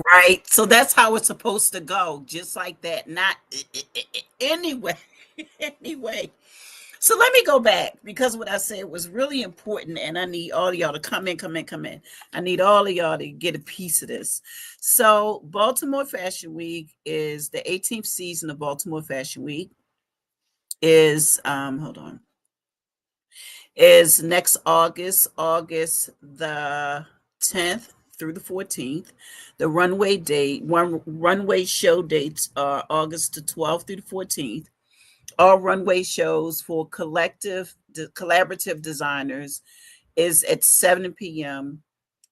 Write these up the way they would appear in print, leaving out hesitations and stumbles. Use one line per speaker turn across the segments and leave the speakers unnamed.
Right. So that's how it's supposed to go, just like that. Not anyway. Anyway. So let me go back because what I said was really important, and I need all of y'all to come in, come in, come in. I need all of y'all to get a piece of this. So, Baltimore Fashion Week is the 18th season of Baltimore Fashion Week. Is hold on, is next August the 10th through the 14th. The runway show dates are August the 12th through the 14th. All runway shows for collaborative designers is at 7 p.m.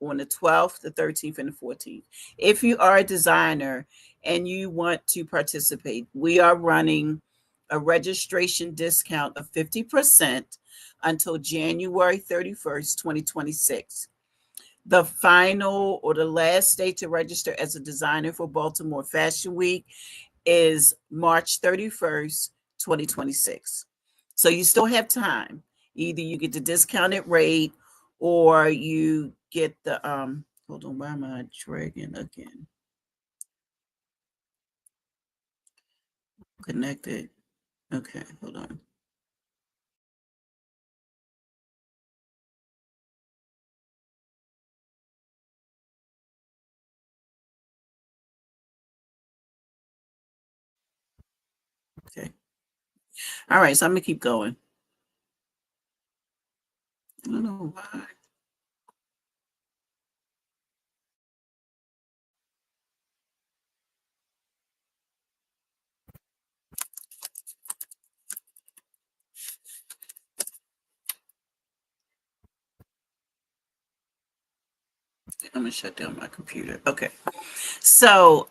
on the 12th, the 13th, and the 14th. If you are a designer and you want to participate, we are running a registration discount of 50% until January 31st, 2026. The final or the last day to register as a designer for Baltimore Fashion Week is March 31st, 2026. So you still have time. Either you get the discounted rate or you get the hold on, why am I dragging again? Connected. Okay, hold on. Okay. All right, so I'm gonna keep going. I don't know why. I'm gonna shut down my computer. Okay. So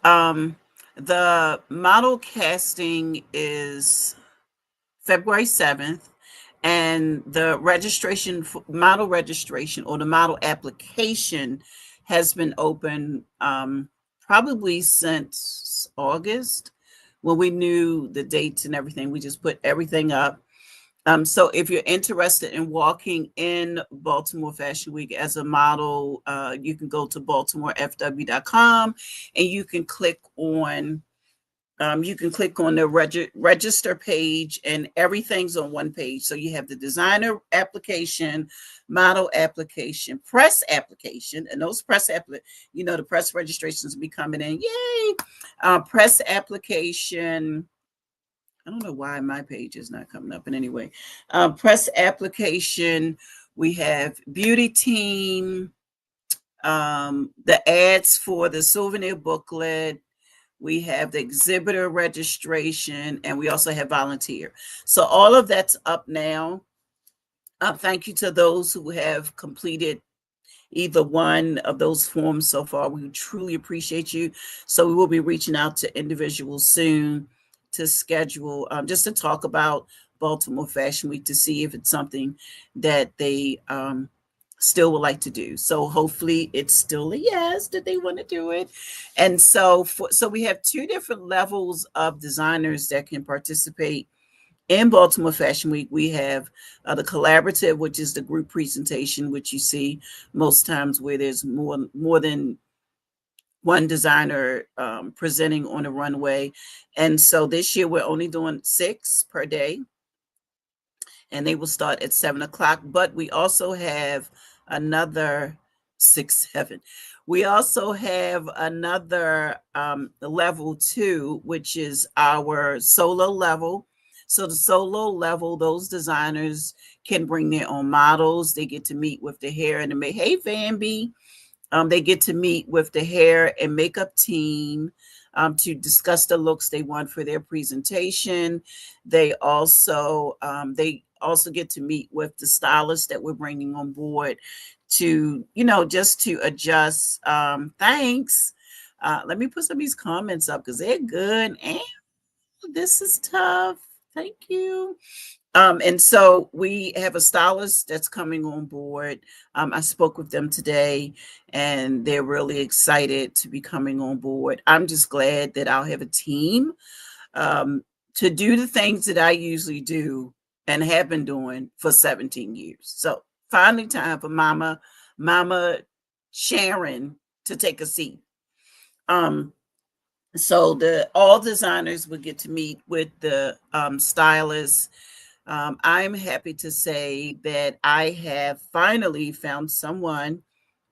the model casting is February 7th, and the model registration or the model application has been open probably since August when we knew the dates and everything. We just put everything up. So if you're interested in walking in Baltimore Fashion Week as a model, you can go to baltimorefw.com and you can click on the register page, and everything's on one page. So you have the designer application, model application, press application, and those the press registrations will be coming in. Yay! Press application. I don't know why my page is not coming up. But anyway, press application. We have beauty team, the ads for the souvenir booklet, we have the exhibitor registration, and we also have volunteer. So all of that's up now. Thank you to those who have completed either one of those forms so far. We truly appreciate you. So we will be reaching out to individuals soon to schedule, just to talk about Baltimore Fashion Week to see if it's something that they still would like to do. So hopefully it's still a yes that they want to do it. And so we have two different levels of designers that can participate in Baltimore Fashion Week. We have the collaborative, which is the group presentation, which you see most times where there's more than one designer presenting on a runway. And so this year we're only doing 6 per day, and they will start at 7 o'clock. But we also have another 6, 7. We also have another level 2, which is our solo level. So the solo level, those designers can bring their own models. They get to meet with the hair and the make. Hey, Bambi. They get to meet with the hair and makeup team to discuss the looks they want for their presentation. They also get to meet with the stylist that we're bringing on board to, just to adjust. Thanks. Let me put some of these comments up because they're good. And this is tough. Thank you. And so we have a stylist that's coming on board. I spoke with them today, and they're really excited to be coming on board. I'm just glad that I'll have a team to do the things that I usually do and have been doing for 17 years. So finally, time for Mama Sharon to take a seat. Um, so the all designers would get to meet with the stylists. I'm happy to say that I have finally found someone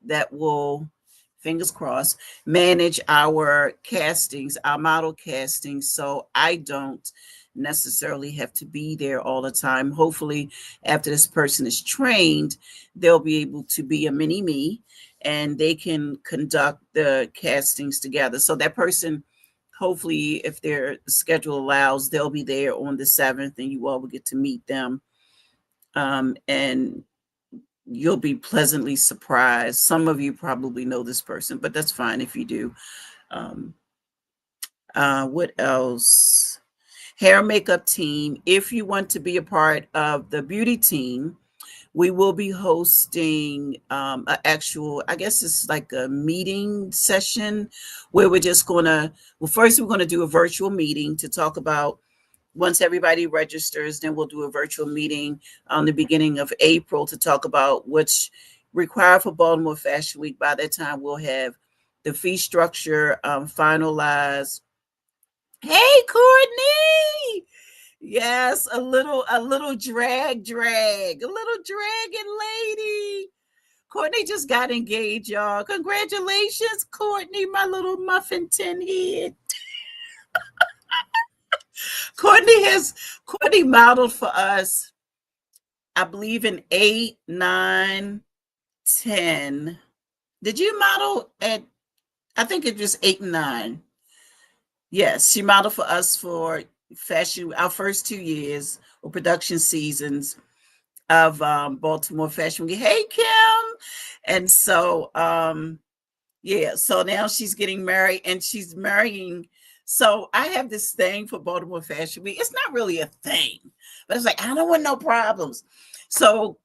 that will, fingers crossed, manage our castings, our model castings. So I don't necessarily have to be there all the time. Hopefully, after this person is trained, they'll be able to be a mini me and they can conduct the castings together. So that person, hopefully, if their schedule allows, they'll be there on the 7th and you all will get to meet them. And you'll be pleasantly surprised. Some of you probably know this person, but that's fine if you do. Um, what else? Hair and makeup team. If you want to be a part of the beauty team, we will be hosting an actual, I guess it's like a meeting session where we're just going to, well, first we're going to do a virtual meeting to talk about, once everybody registers, then we'll do a virtual meeting on the beginning of April to talk about what's required for Baltimore Fashion Week. By that time, we'll have the fee structure finalized. Hey, Courtney! Yes, a little drag, a little dragon lady. Courtney just got engaged, y'all. Congratulations, Courtney, my little muffin tin head. Courtney modeled for us, I believe, in 8, 9, 10. Did you model at, I think it was 8 and 9. Yes, she modeled for us for fashion, our first 2 years or production seasons of Baltimore Fashion Week. Hey, Kim. And so, yeah, so now she's getting married and she's marrying. So I have this thing for Baltimore Fashion Week. It's not really a thing, but it's like, I don't want no problems. So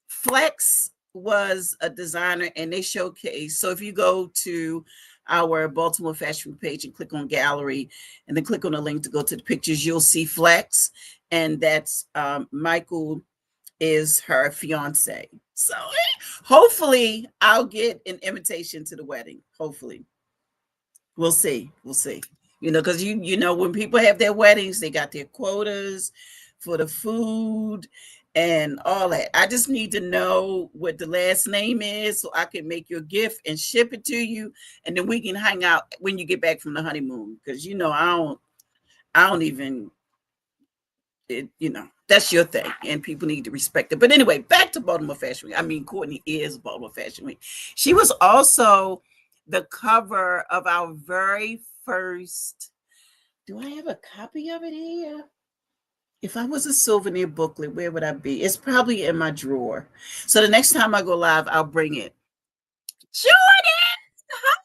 Flex was a designer and they showcase. So if you go to our Baltimore Fashion Week page and click on gallery and then click on the link to go to the pictures, you'll see Flex. And that's Michael is her fiance. So hopefully I'll get an invitation to the wedding. Hopefully. We'll see. We'll see. Because you know when people have their weddings, they got their quotas for the food and all that. I just need to know what the last name is so I can make your gift and ship it to you, and then we can hang out when you get back from the honeymoon. Because I don't even that's your thing, and people need to respect it. But anyway, back to Baltimore Fashion Week. I mean, Courtney is Baltimore Fashion Week. She was also the cover of our very first. Do I have a copy of it here? If I was a souvenir booklet, where would I be? It's probably in my drawer. So the next time I go live, I'll bring it. Jordan! Hi.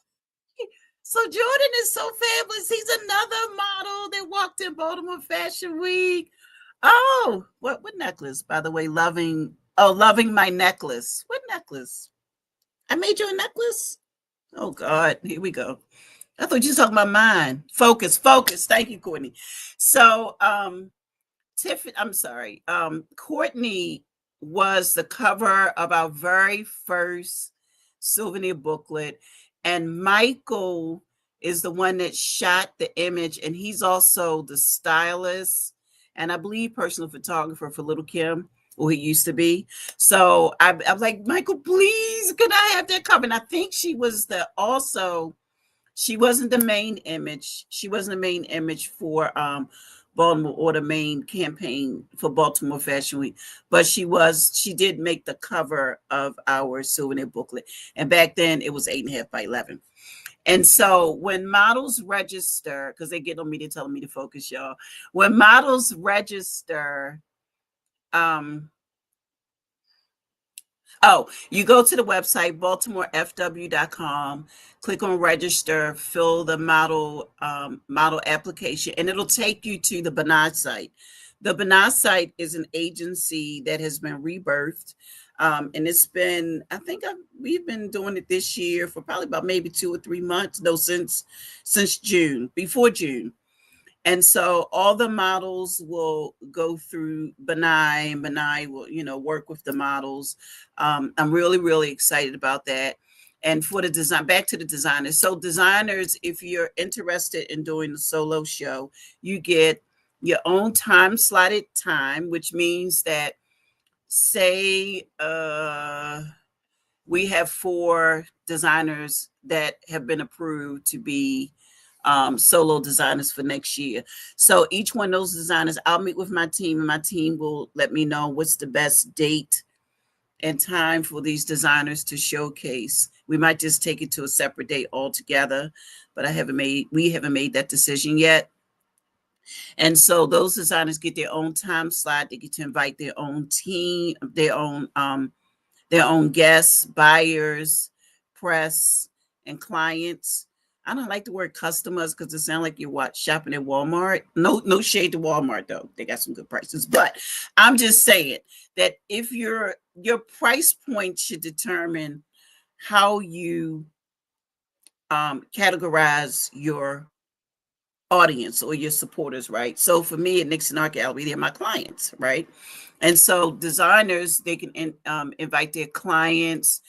So Jordan is so fabulous. He's another model that walked in Baltimore Fashion Week. Oh, what necklace? By the way, loving my necklace. What necklace? I made you a necklace? Oh God, here we go. I thought you were talking about mine. Focus, focus. Thank you, Courtney. So Tiffany, I'm sorry. Courtney was the cover of our very first souvenir booklet, and Michael is the one that shot the image, and he's also the stylist and I believe personal photographer for Little Kim, or he used to be. So I'm like, Michael, please, could I have that cover? And I think she wasn't the main image. She wasn't the main image for Baltimore or the main campaign for Baltimore Fashion Week, but she did make the cover of our souvenir booklet. And back then it was 8.5 by 11. And so when models register, because they get on me, they're telling me to focus, y'all. When models register, you go to the website, baltimorefw.com, click on register, fill the model application, and it'll take you to the Banaz site. The Banaz site is an agency that has been rebirthed. And it's been, I think we've been doing it this year for probably about maybe 2 or 3 months. No, since June, before June. And so all the models will go through Benai, and Benai will, work with the models. I'm really, really excited about that. And for the design, back to the designers. So designers, if you're interested in doing the solo show, you get your own time slotted time, which means that, say, we have 4 designers that have been approved to be solo designers for next year. So each one of those designers, I'll meet with my team, and my team will let me know what's the best date and time for these designers to showcase. We might just take it to a separate date altogether, but we haven't made that decision yet. And so those designers get their own time slot. They get to invite their own team, their own guests, buyers, press, and clients. I don't like the word customers because it sounds like you're shopping at Walmart. No shade to Walmart though; they got some good prices. But I'm just saying that if your price point should determine how you categorize your audience or your supporters, right? So for me at Nixon Art Gallery, they're my clients, right? And so designers, they can invite their clients,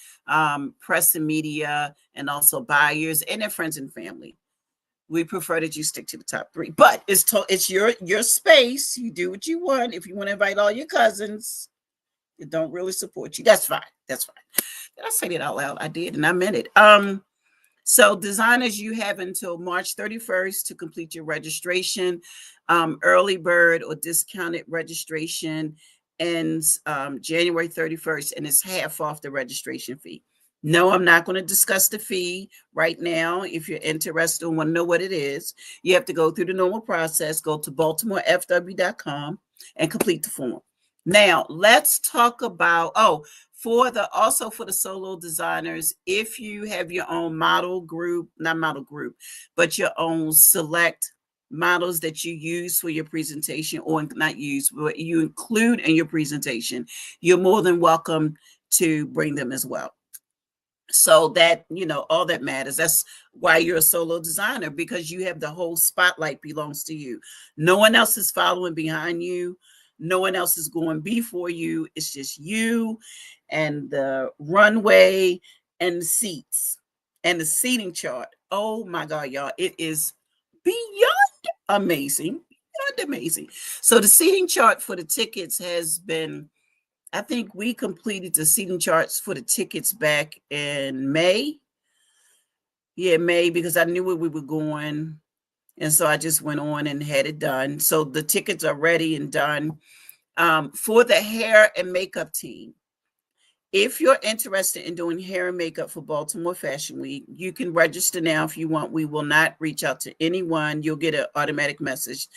press and media, and also buyers and their friends and family. We prefer that you stick to the top 3, but it's your space. You do what you want. If you want to invite all your cousins that don't really support you, that's fine. That's fine. Did I say that out loud? I did, and I meant it. So designers, you have until March 31st to complete your registration. Early bird or discounted registration ends January 31st, and it's half off the registration fee. No, I'm not going to discuss the fee right now. If you're interested and want to know what it is, you have to go through the normal process. Go to baltimorefw.com and complete the form. Now, let's talk about, for the solo designers, if you have your own model group, not model group, but your own select models that you use for your presentation, or not use, but you include in your presentation, you're more than welcome to bring them as well. So that, all that matters. That's why you're a solo designer, because you have the whole spotlight belongs to you. No one else is following behind you. No one else is going before you. It's just you and the runway and the seats and the seating chart. Oh my God, y'all. It is beyond amazing. Beyond amazing. So the seating chart for the tickets has been, I think we completed the seating charts for the tickets back in May. Yeah, May, because I knew where we were going. And so I just went on and had it done. So the tickets are ready and done. For the hair and makeup team, if you're interested in doing hair and makeup for Baltimore Fashion Week, you can register now if you want. We will not reach out to anyone. You'll get an automatic message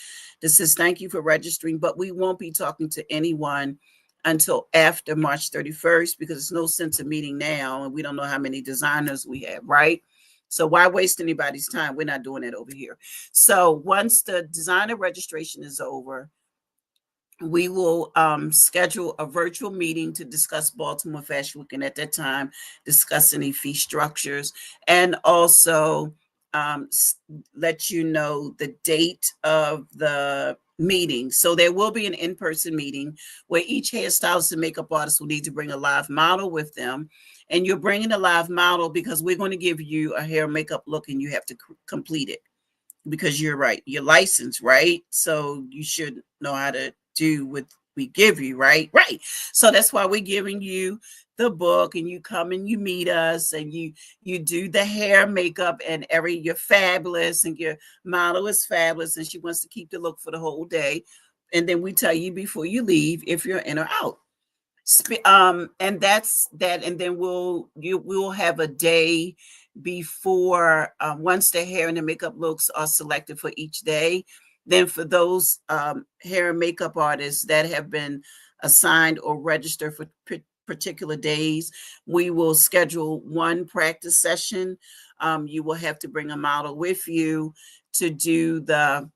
that says, thank you for registering, but we won't be talking to anyone until after March 31st, because there's no sense of meeting now, and we don't know how many designers we have, right? So why waste anybody's time? We're not doing that over here. So once the designer registration is over, we will schedule a virtual meeting to discuss Baltimore Fashion Week, and at that time, discuss any fee structures, and also let you know the date of the meeting. So there will be an in-person meeting where each hairstylist and makeup artist will need to bring a live model with them. And you're bringing a live model because we're going to give you a hair and makeup look, and you have to complete it, because you're right. You're licensed, right? So you should know how to do what we give you, right? Right. So that's why we're giving you the book, and you come and you meet us, and you do the hair, makeup, and you're fabulous, and your model is fabulous, and she wants to keep the look for the whole day. And then we tell you before you leave if you're in or out. And that's that. And then we'll have a day before, once the hair and the makeup looks are selected for each day. Then for those hair and makeup artists that have been assigned or registered for particular days, we will schedule one practice session. You will have to bring a model with you to do the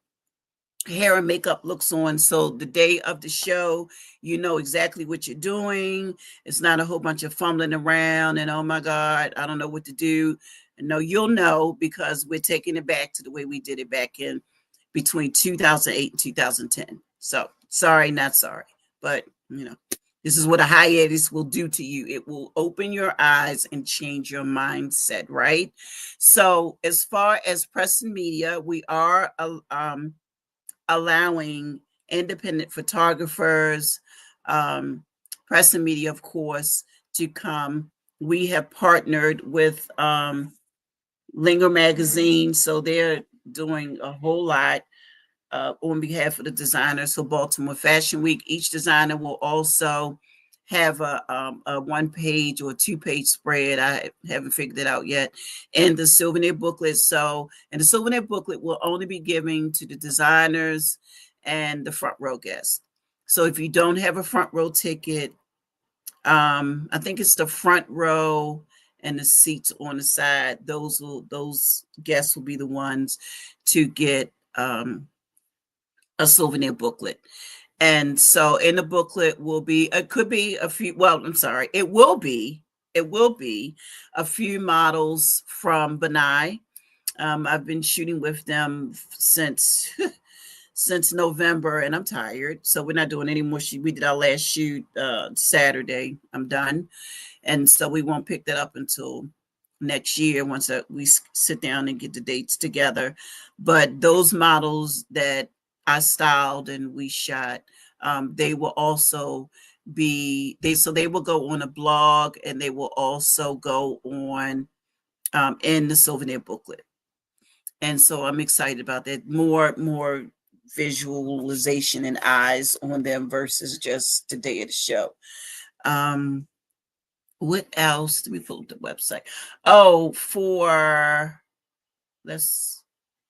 hair and makeup looks on. So the day of the show, you know exactly what you're doing. It's not a whole bunch of fumbling around and, oh my God, I don't know what to do. And no, you'll know, because we're taking it back to the way we did it back in between 2008 and 2010. So sorry, not sorry, but This is what a hiatus will do to you. It will open your eyes and change your mindset, right? So, as far as press and media, we are allowing independent photographers, um, press and media, of course, to come. We have partnered with Linger Magazine, so they're doing a whole lot on behalf of the designers. So Baltimore Fashion Week, each designer will also have a one page or two page spread. I haven't figured it out yet. And the souvenir booklet. So, and the souvenir booklet will only be given to the designers and the front row guests. So if you don't have a front row ticket, I think it's the front row and the seats on the side. Those guests will be the ones to get a souvenir booklet. And so in the booklet will be, it could be a few, well, I'm sorry, it will be a few models from Benai. I've been shooting with them since since November, and I'm tired, so we're not doing any more. We did our last shoot Saturday. I'm done, and so we won't pick that up until next year once we sit down and get the dates together. But those models that I styled and we shot, they will also they will go on a blog, and they will also go on in the souvenir booklet. And so I'm excited about that. More visualization and eyes on them versus just the day of the show. Um, what else? Let me pull up the website. Oh, for let's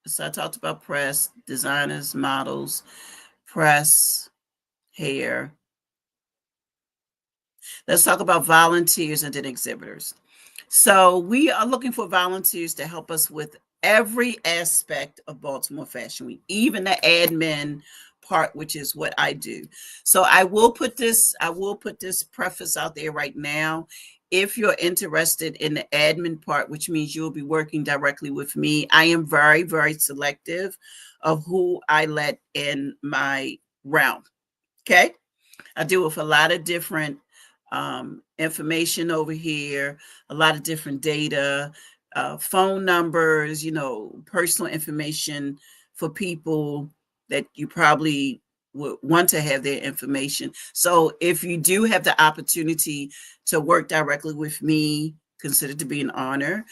so I talked about press, designers, models, press, hair. Let's talk about volunteers and then exhibitors. So we are looking for volunteers to help us with every aspect of Baltimore Fashion Week, even the admin part, which is what I do. So I will put this preface out there right now. If you're interested in the admin part, which means you'll be working directly with me, I am very, very selective of who I let in my realm. Okay. I deal with a lot of different information over here, a lot of different data, phone numbers, personal information for people that you probably would want to have their information. So if you do have the opportunity to work directly with me, consider it to be an honor,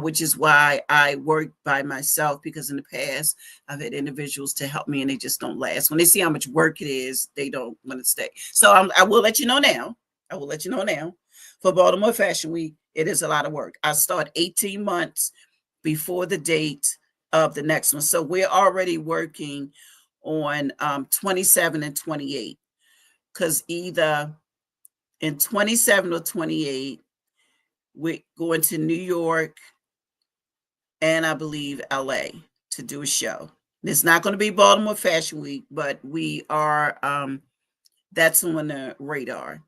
which is why I work by myself, because in the past I've had individuals to help me and they just don't last. When they see how much work it is, they don't want to stay. So I will let you know now. I will let you know now. For Baltimore Fashion Week, it is a lot of work. I start 18 months before the date of the next one. So we're already working on 27 and 28, because either in 27 or 28, we're going to New York and I believe LA to do a show. It's not going to be Baltimore Fashion Week, but we are that's on the radar.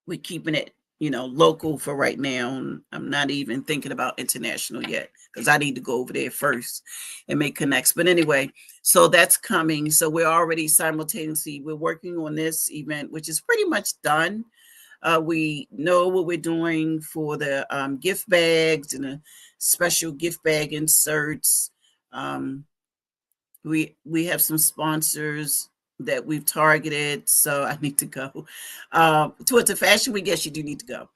We're keeping it, local for right now. I'm not even thinking about international yet, because I need to go over there first and make connects. But anyway, so that's coming. So we're already simultaneously, we're working on this event, which is pretty much done. We know what we're doing for the gift bags and the special gift bag inserts. Um, we have some sponsors that we've targeted, so I need to go. Towards the fashion week, yes, you do need to go.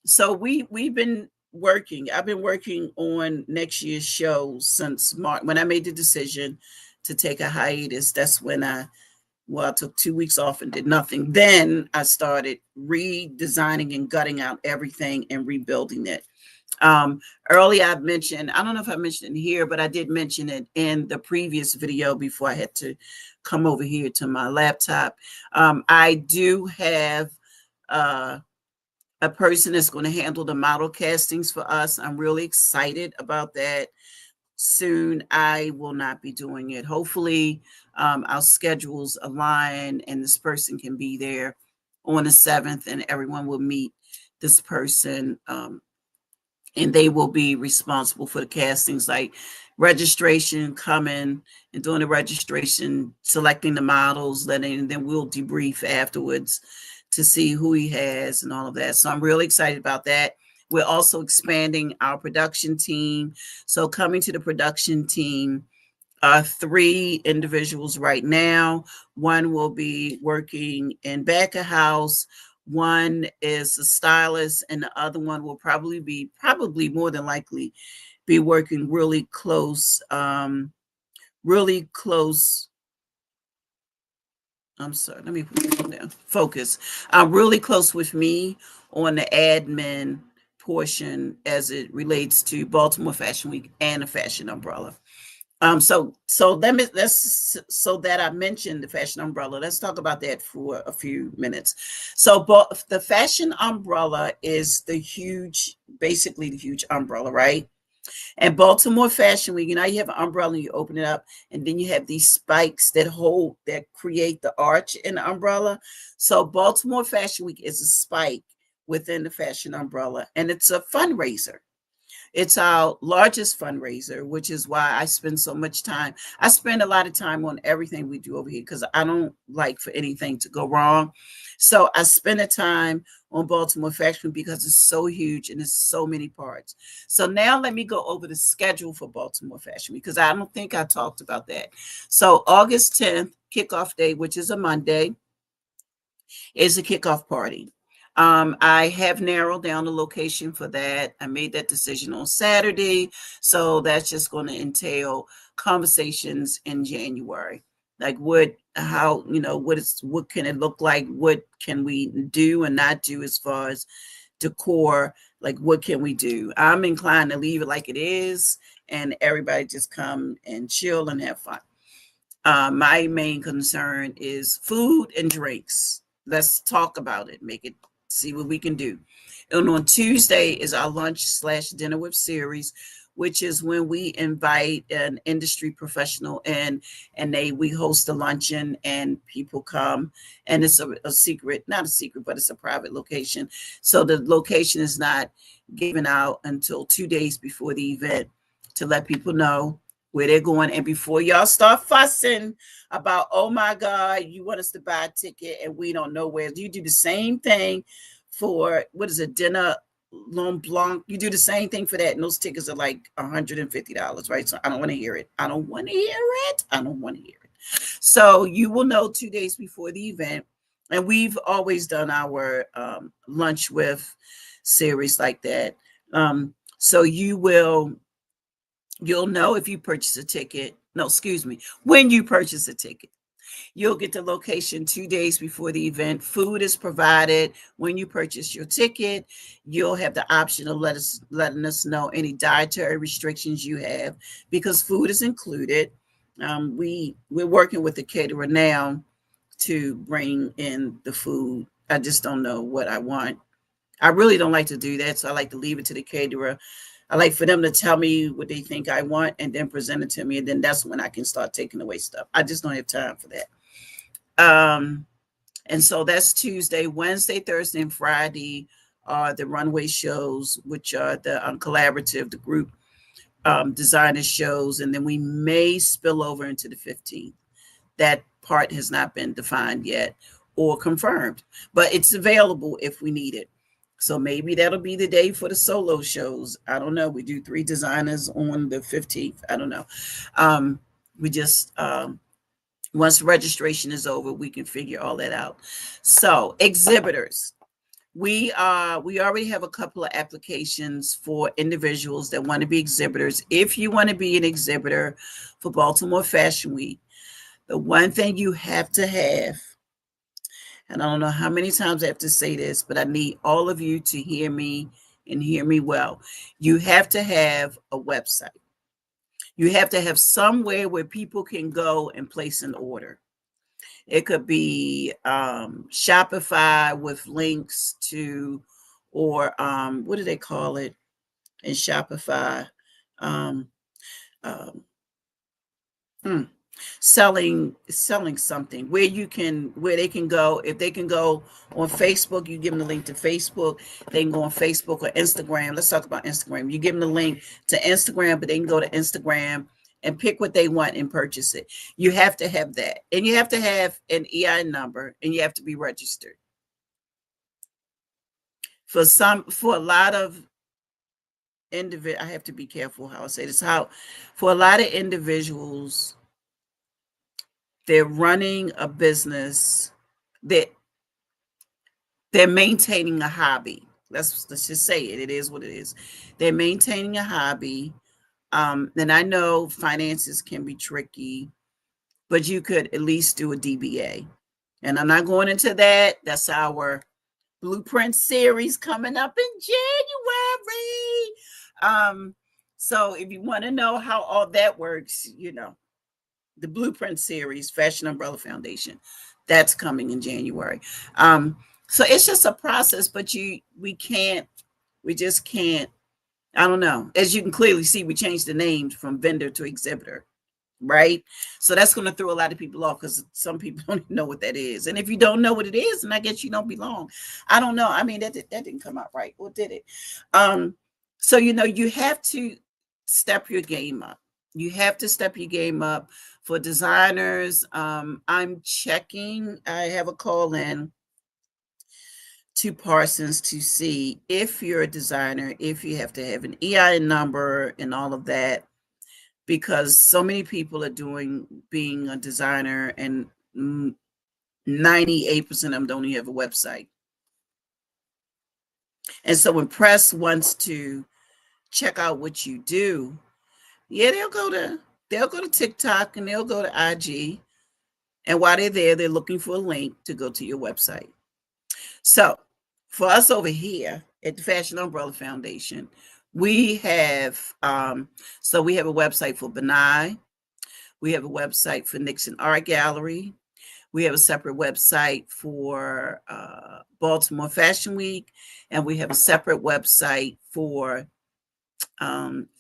So we've been working. I've been working on next year's show since March. When I made the decision to take a hiatus, that's when I took 2 weeks off and did nothing. Then I started redesigning and gutting out everything and rebuilding it. Earlier I've mentioned, I don't know if I mentioned it here, but I did mention it in the previous video before I had to come over here to my laptop. I do have a person that's going to handle the model castings for us. I'm really excited about that. Soon I will not be doing it. Hopefully our schedules align and this person can be there on the 7th and everyone will meet this person and they will be responsible for the castings, like registration, coming and doing the registration, selecting the models, letting, and then we'll debrief afterwards to see who he has and all of that. So I'm really excited about that. We're also expanding our production team. So coming to the production team, three individuals right now. One will be working in back of house. One is a stylist, and the other one will probably more than likely be working really close. I'm sorry, let me put it down. Focus. Really close with me on the admin portion as it relates to Baltimore Fashion Week and the Fashion Umbrella. Let's so that I mentioned the fashion umbrella. Let's talk about that for a few minutes. So, the fashion umbrella is basically the huge umbrella, right? And Baltimore Fashion Week, you have an umbrella, and you open it up, and then you have these spikes that create the arch in the umbrella. So, Baltimore Fashion Week is a spike within the fashion umbrella, and it's a fundraiser. It's our largest fundraiser, which is why I spend so much time. I spend a lot of time on everything we do over here because I don't like for anything to go wrong. So I spend the time on Baltimore Fashion because it's so huge and it's so many parts. So now let me go over the schedule for Baltimore Fashion because I don't think I talked about that. So August 10th, kickoff day, which is a Monday, is a kickoff party. I have narrowed down the location for that. I made that decision on Saturday. So that's just going to entail conversations in January. Like what can it look like? What can we do and not do as far as decor? Like what can we do? I'm inclined to leave it like it is and everybody just come and chill and have fun. My main concern is food and drinks. Let's talk about it. Make it see what we can do. And on Tuesday is our lunch/dinner with series, which is when we invite an industry professional in, and we host a luncheon and people come, and it's a secret, not a secret, but it's a private location. So the location is not given out until 2 days before the event to let people know where they're going. And before y'all start fussing about, oh my God, you want us to buy a ticket and we don't know where, you do the same thing for, what is it, dinner Mont Blanc. You do the same thing for that. And those tickets are like $150, right? So I don't want to hear it. I don't want to hear it. I don't want to hear it. So you will know 2 days before the event. And we've always done our lunch with series like that. So you'll know if you purchase a ticket. No, excuse me. When you purchase a ticket, you'll get the location 2 days before the event. Food is provided when you purchase your ticket. You'll have the option of letting us know any dietary restrictions you have because food is included. We're working with the caterer now to bring in the food. I just don't know what I want. I really don't like to do that, so I like to leave it to the caterer. I like for them to tell me what they think I want and then present it to me, and then that's when I can start taking away stuff. I just don't have time for that. And so that's Tuesday, Wednesday, Thursday, and Friday are the runway shows, which are the collaborative, the group designer shows, and then we may spill over into the 15th. That part has not been defined yet or confirmed, but it's available if we need it. So maybe that'll be the day for the solo shows. I don't know. We do 3 designers on the 15th. I don't know. We just once registration is over, we can figure all that out. So exhibitors. We already have a couple of applications for individuals that want to be exhibitors. If you want to be an exhibitor for Baltimore Fashion Week, the one thing you have to have, and I don't know how many times I have to say this, but I need all of you to hear me and hear me well. You have to have a website. You have to have somewhere where people can go and place an order. It could be Shopify with links to, or what do they call it in Shopify? Um, um, selling something where they can go. If they can go on Facebook, you give them the link to Facebook. They can go on Facebook or Instagram. Let's talk about Instagram. You give them the link to Instagram, but they can go to Instagram and pick what they want and purchase it. You have to have that, and you have to have an EI number, and you have to be registered. For a lot of I have to be careful how I say this. How For a lot of individuals, they're running a business that they're maintaining a hobby. Let's just say it. It is what it is. They're maintaining a hobby. And I know finances can be tricky, but you could at least do a DBA. And I'm not going into that. That's our blueprint series coming up in January. So if you want to know how all that works, the blueprint series, Fashion Umbrella Foundation, that's coming in January. So it's just a process, but we just can't, I don't know. As you can clearly see, we changed the names from vendor to exhibitor, right? So that's going to throw a lot of people off because some people don't even know what that is. And if you don't know what it is, then I guess you don't belong. I don't know. I mean, that didn't come out right. Or did it? So, you have to step your game up. You have to step your game up for designers. I'm checking. I have a call in to Parsons to see if you're a designer, if you have to have an EIN number and all of that, because so many people are being a designer, and 98% of them don't even have a website. And so when press wants to check out what you do, yeah, they'll go to TikTok and they'll go to IG. And while they're there, they're looking for a link to go to your website. So for us over here at the Fashion Umbrella Foundation, we have we have a website for Benai. We have a website for Nixon Art Gallery. We have a separate website for Baltimore Fashion Week, and we have a separate website for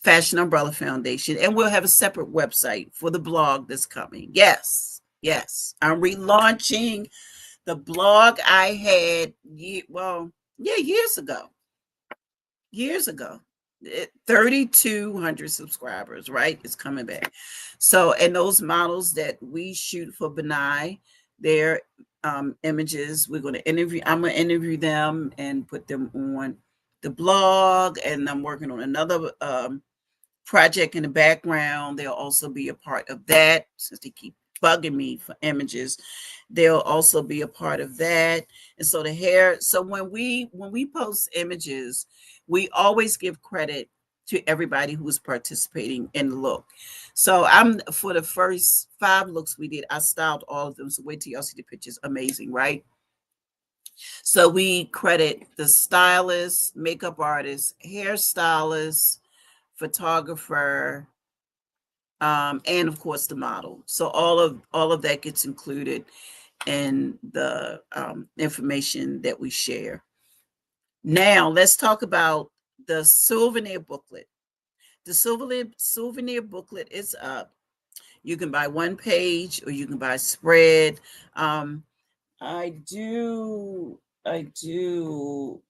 Fashion Umbrella Foundation, and we'll have a separate website for the blog that's coming. Yes, I'm relaunching the blog I had, years ago. 3,200 subscribers, right? It's coming back. So, and those models that we shoot for Benai, their images, I'm going to interview them and put them on the blog. And I'm working on another project in the background. They'll also be a part of that, since they keep bugging me for images. They'll also be a part of that. And so when we post images, we always give credit to everybody who's participating in the look. So for the first 5 looks we did, I styled all of them. So wait till y'all see the pictures. Amazing, right? So we credit the stylist, makeup artist, hairstylist, photographer, and of course the model. So all of that gets included in the information that we share. Now let's talk about the souvenir booklet. The souvenir booklet is up. You can buy one page or you can buy a spread. I do.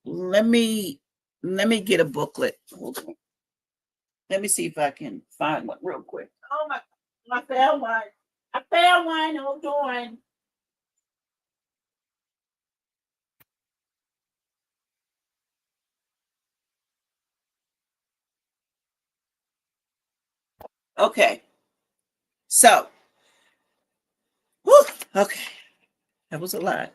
Let me get a booklet. Hold on. Let me see if I can find one real quick. Oh my! I found one. Hold on. Okay. So, whew, okay, that was a lot.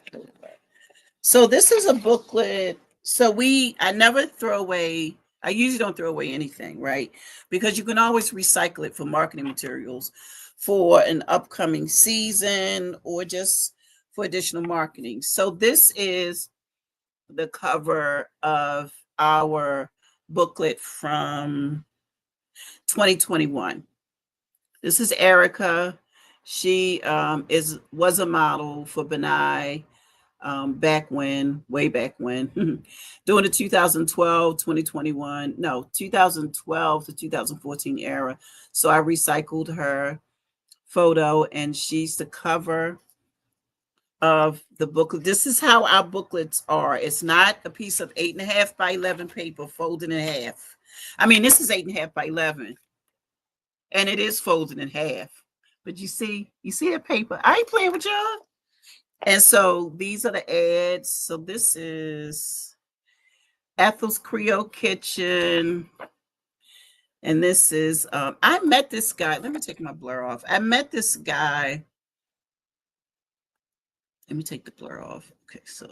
So this is a booklet. So I never throw away. I usually don't throw away anything, right? Because you can always recycle it for marketing materials for an upcoming season or just for additional marketing. So this is the cover of our booklet from 2021. This is Erica. She was a model for Benai way back when, during the 2012, 2021, no, 2012 to 2014 era. So I recycled her photo, and she's the cover of the booklet. This is how our booklets are. It's not a piece of 8.5 by 11 paper folded in half. I mean, this is 8.5 by 11, and it is folded in half. But you see that paper? I ain't playing with y'all. And so these are the ads. So this is Ethel's Creole Kitchen. And this is, I met this guy. Let me take my blur off. I met this guy. Let me take the blur off. Okay, so,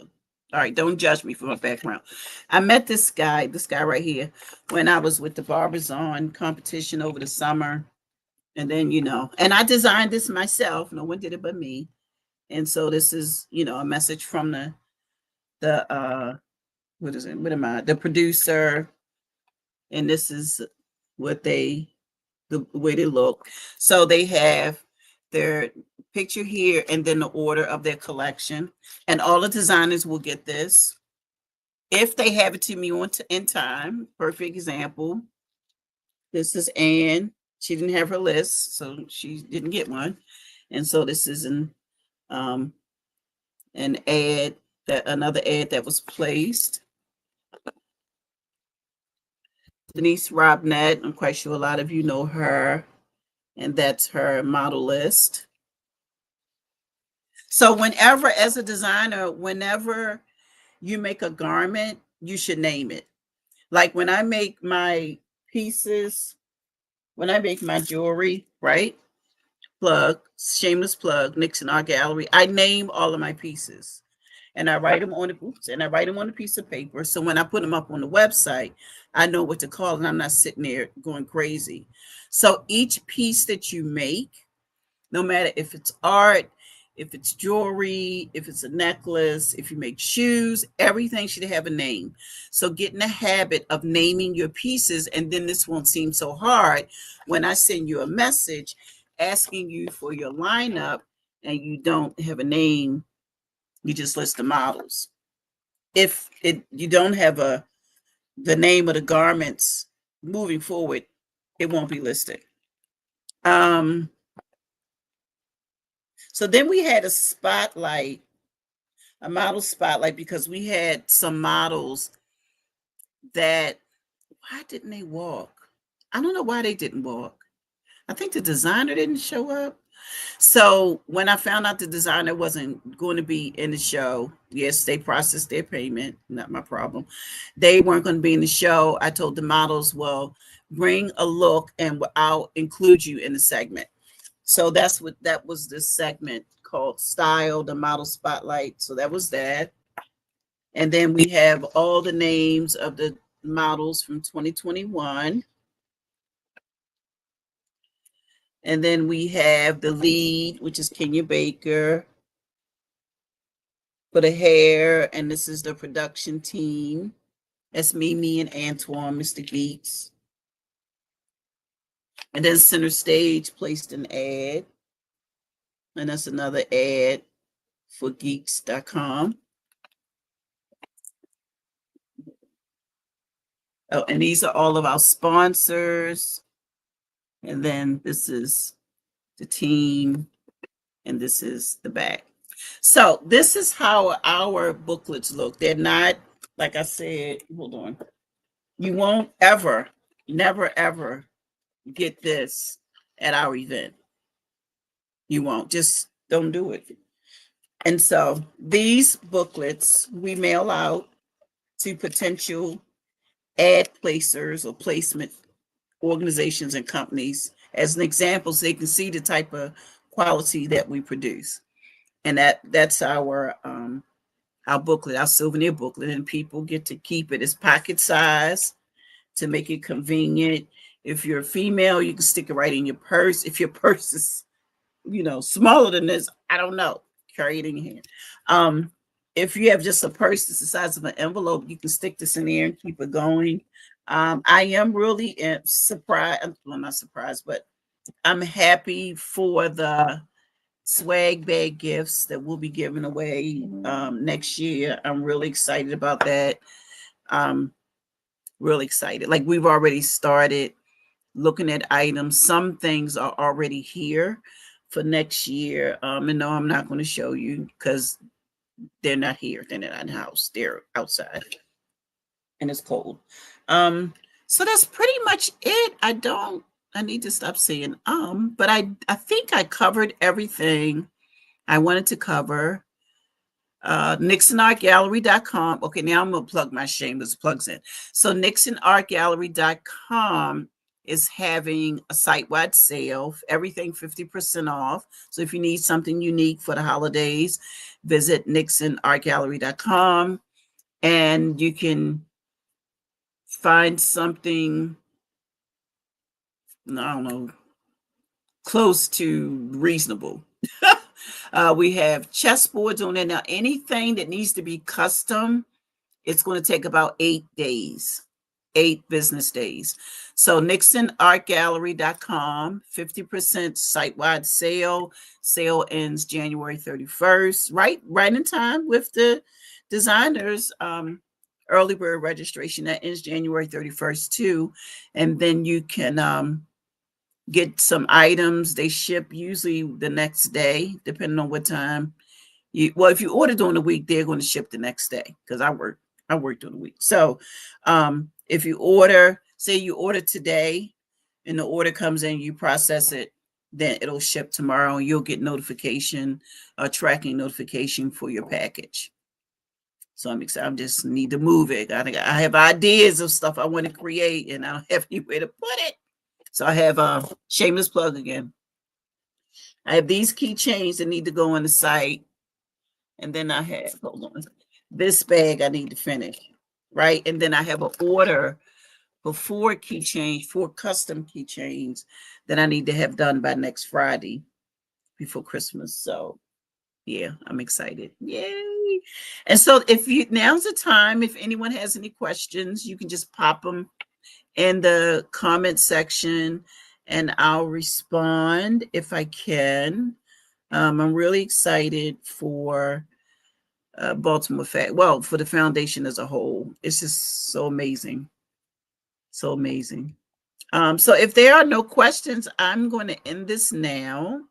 all right, don't judge me for my background. I met this guy right here, when I was with the Barbers On competition over the summer. And then, and I designed this myself. No one did it but me. And so this is, a message from the what is it? What am I? The producer. And this is what the way they look. So they have their picture here and then the order of their collection. And all the designers will get this if they have it to me in time. Perfect example. This is Anne. She didn't have her list, so she didn't get one. And so this is an ad, another ad that was placed. Denise Robnett, I'm quite sure a lot of you know her, and that's her model list. So whenever, as a designer, whenever you make a garment, you should name it. Like when I make my pieces, when I make my jewelry, right? Shameless plug, Nixon Art Gallery. I name all of my pieces. And I write them on a piece of paper. So when I put them up on the website, I know what to call, and I'm not sitting there going crazy. So each piece that you make, no matter if it's art, if it's jewelry, if it's a necklace, if you make shoes, everything should have a name. So get in the habit of naming your pieces, and then this won't seem so hard when I send you a message asking you for your lineup and you don't have a name. You just list the models. If you don't have the name of the garments moving forward, it won't be listed. So then we had a model spotlight, because we had some models that, why didn't they walk? I don't know why they didn't walk. I think the designer didn't show up. So when I found out the designer wasn't going to be in the show, yes, they processed their payment, not my problem. They weren't going to be in the show. I told the models, well, bring a look and I'll include you in the segment. So that was this segment called Style, the Model Spotlight. So that was that. And then we have all the names of the models from 2021. And then we have the lead, which is Kenya Baker, for the hair. And this is the production team. That's me and Antoine, Mr. Geeks. And then Center Stage placed an ad. And that's another ad for geeks.com. Oh, and these are all of our sponsors. And then this is the team, and this is the back. So this is how our booklets look. They're not, like I said, hold on. You won't ever, never, ever get this at our event. You won't. Just don't do it. And so these booklets we mail out to potential ad placers or placement organizations and companies as an example, so they can see the type of quality that we produce. And that's our booklet, our souvenir booklet, and people get to keep it. It's pocket size to make it convenient. If you're a female, you can stick it right in your purse. If your purse is, smaller than this, I don't know, carry it in your hand. If you have just a purse that's the size of an envelope, you can stick this in there and keep it going. I am really surprised. Well, not surprised, but I'm happy for the swag bag gifts that we'll be giving away next year. I'm really excited about that. Really excited. Like, we've already started looking at items. Some things are already here, for next year. And no, I'm not going to show you because they're not here. They're not in the house. They're outside and it's cold. Um, so that's pretty much it. I need to stop saying but I think I covered everything I wanted to cover. NixonArtGallery.com. Okay, now I'm gonna plug my shameless plugs in. So NixonArtGallery.com is having a site-wide sale, everything 50% off. So if you need something unique for the holidays, visit NixonArtGallery.com and you can find something, I don't know, close to reasonable. We have chessboards on there. Now, anything that needs to be custom, it's going to take about 8 days, 8 business days. So NixonArtGallery.com, 50% site-wide sale. Sale ends January 31st, right in time with the designers. Early bird registration that ends January 31st too. And then you can get some items. They ship usually the next day, depending on what time. Well, if you order during the week, they're going to ship the next day because I work during the week. So if you order, say you order today and the order comes in, you process it, then it'll ship tomorrow and you'll get notification, a tracking notification for your package. So I'm excited. I just need to move it. I have ideas of stuff I want to create and I don't have anywhere to put it. So I have a shameless plug again. I have these keychains that need to go on the site. And then I have, hold on, this bag I need to finish, right? And then I have an order for 4 custom keychains that I need to have done by next Friday before Christmas. So yeah, I'm excited. Yay. And so now's the time, if anyone has any questions, you can just pop them in the comment section and I'll respond if I can. I'm really excited for Baltimore for the foundation as a whole. It's just so amazing. So amazing. So if there are no questions, I'm going to end this now.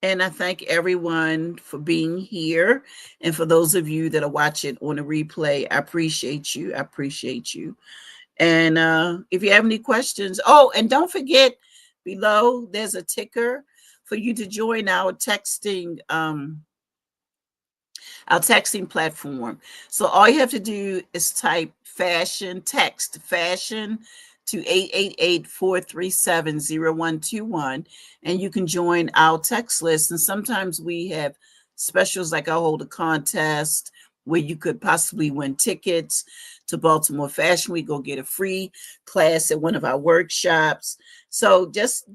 And I thank everyone for being here. And for those of you that are watching on a replay, I appreciate you. I appreciate you. And if you have any questions, and don't forget below, there's a ticker for you to join our texting platform. So all you have to do is type text fashion to 888-437-0121, and you can join our text list. And sometimes we have specials, like I'll hold a contest where you could possibly win tickets to Baltimore Fashion Week, go get a free class at one of our workshops. So just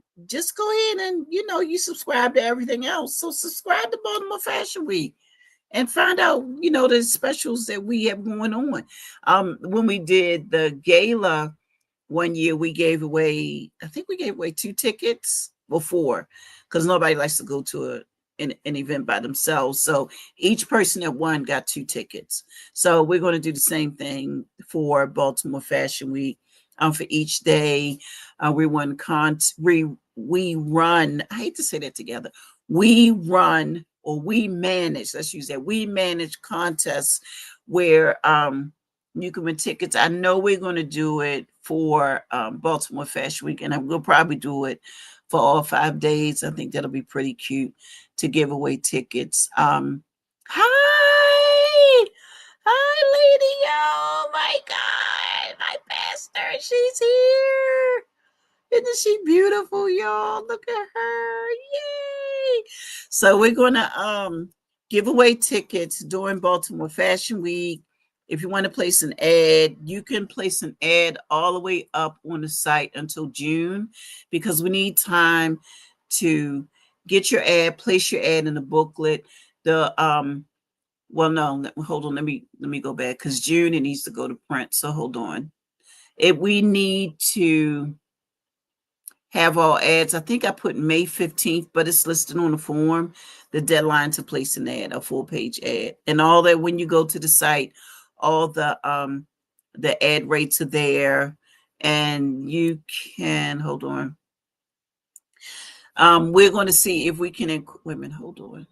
go ahead and, you subscribe to everything else. So subscribe to Baltimore Fashion Week and find out, the specials that we have going on. When we did the gala one year, I think we gave away 2 tickets before, because nobody likes to go to an event by themselves. So each person that won got 2 tickets. So we're going to do the same thing for Baltimore Fashion Week. For each day, we run. I hate to say that together. We run, or we manage. Let's use that. We manage contests where you can win tickets. I know we're going to do it for Baltimore Fashion Week, and we'll probably do it for all 5 days. I think that'll be pretty cute to give away tickets. Hi, lady. Oh my God, my pastor, she's here. Isn't she beautiful, y'all? Look at her. Yay. So we're going to give away tickets during Baltimore Fashion Week. If you want to place an ad, you can place an ad all the way up on the site until June, because we need time to get your ad, place your ad in the booklet. Hold on, let me go back, because June it needs to go to print. So hold on. We need to have all ads. I think I put May 15th, but it's listed on the form, the deadline to place an ad, a full page ad. And all that, when you go to the site, all the ad rates are there, and you can, hold on. We're going to see if we can, wait a minute, hold on.